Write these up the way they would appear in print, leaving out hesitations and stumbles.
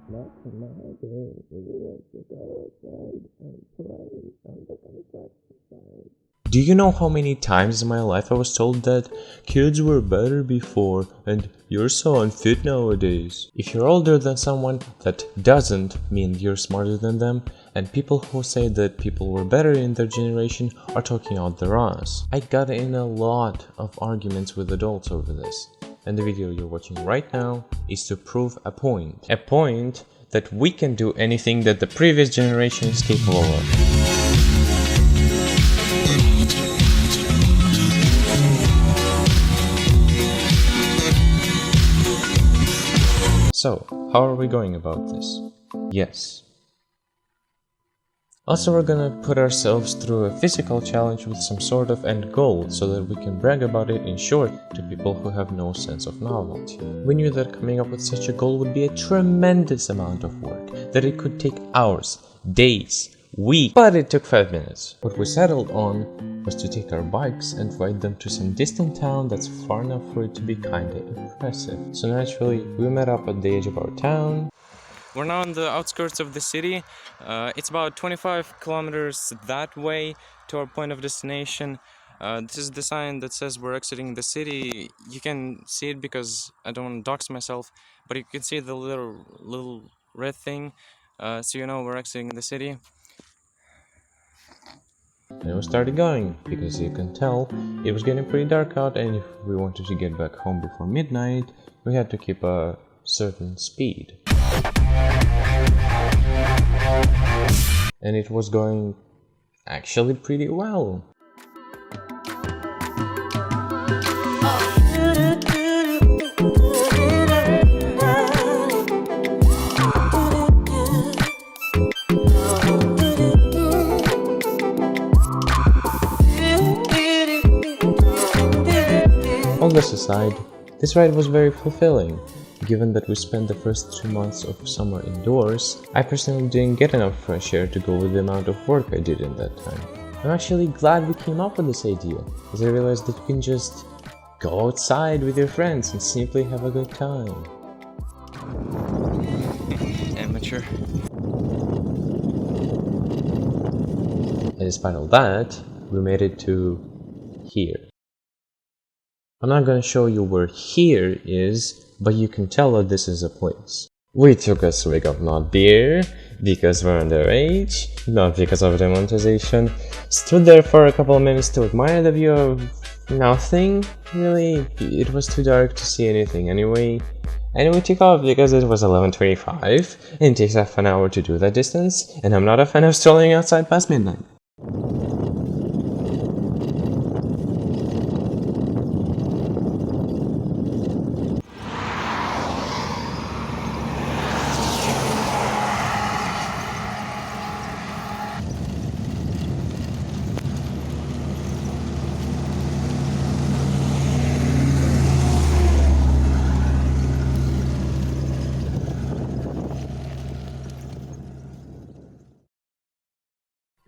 Not tomorrow. We have to go outside and play on the construction site. Do you know how many times in my life I was told that kids were better before and you're so unfit nowadays? If you're older than someone, that doesn't mean you're smarter than them, and people who say that people were better in their generation are talking out their ass. I got in a lot of arguments with adults over this, and the video you're watching right now is to prove a point. A point that we can do anything that the previous generation is capable of. So, how are we going about this? Yes. Also, we're gonna put ourselves through a physical challenge with some sort of end goal, so that we can brag about it in short to people who have no sense of novelty. We knew that coming up with such a goal would be a tremendous amount of work, that it could take hours, days, weeks, but it took 5 minutes. What we settled on was to take our bikes and ride them to some distant town that's far enough for it to be kinda impressive. So naturally, we met up at the edge of our town. We're now on the outskirts of the city. It's about 25 kilometers that way to our point of destination. This is the sign that says we're exiting the city. You can see it because I don't want to dox myself, but you can see the little red thing, so you know we're exiting the city. And we started going, because you can tell it was getting pretty dark out, and if we wanted to get back home before midnight, we had to keep a certain speed. And it was going actually pretty well. All this aside, this ride was very fulfilling. Given that we spent the first 2 months of summer indoors, I personally didn't get enough fresh air to go with the amount of work I did in that time. I'm actually glad we came up with this idea, as I realized that you can just go outside with your friends and simply have a good time. Amateur. And despite all that, we made it to here. I'm not gonna show you where here is, but you can tell that this is a place. We took a swig of not beer, because we're underage, not because of demonetization. Stood there for a couple of minutes to admire the view of nothing, really. It was too dark to see anything anyway. And we took off because it was 11:25, and it takes half an hour to do that distance, and I'm not a fan of strolling outside past midnight.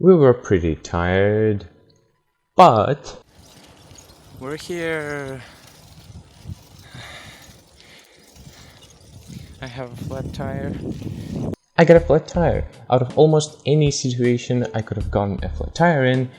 We were pretty tired, but we're here. I have a flat tire. I got a flat tire. Out of almost any situation I could have gotten a flat tire in,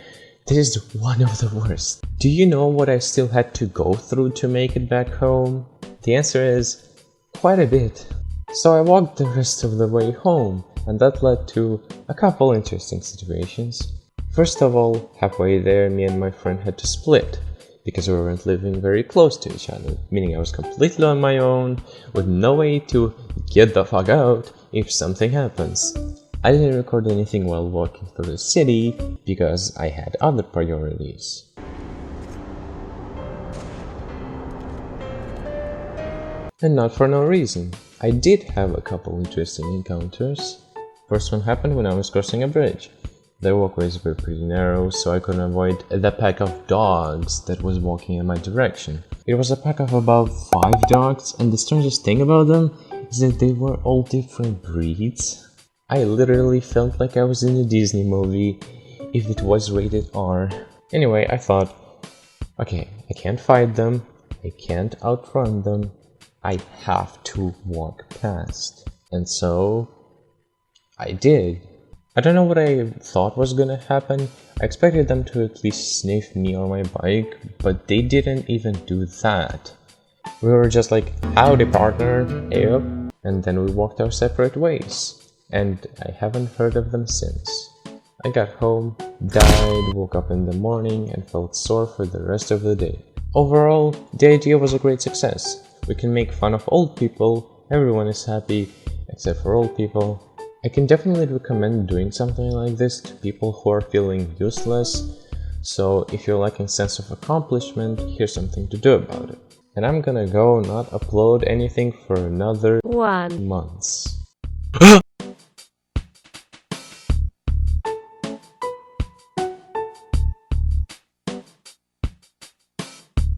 this is one of the worst. Do you know what I still had to go through to make it back home? The answer is quite a bit. So I walked the rest of the way home, and that led to a couple interesting situations. First of all, halfway there, me and my friend had to split, because we weren't living very close to each other, meaning I was completely on my own, with no way to get the fuck out if something happens. I didn't record anything while walking through the city, because I had other priorities. And not for no reason. I did have a couple interesting encounters. First one happened when I was crossing a bridge. The walkways were pretty narrow, so I couldn't avoid the pack of dogs that was walking in my direction. It was a pack of about 5 dogs, and the strangest thing about them is that they were all different breeds. I literally felt like I was in a Disney movie, if it was rated R. Anyway, I thought, okay, I can't fight them, I can't outrun them, I have to walk past. And so I did. I don't know what I thought was gonna happen. I expected them to at least sniff me or my bike, but they didn't even do that. We were just like, howdy partner, hey up, and then we walked our separate ways. And I haven't heard of them since. I got home, died, woke up in the morning, and felt sore for the rest of the day. Overall, the idea was a great success. We can make fun of old people, everyone is happy, except for old people. I can definitely recommend doing something like this to people who are feeling useless. So if you're lacking sense of accomplishment, here's something to do about it. And I'm gonna go not upload anything for another 1 months.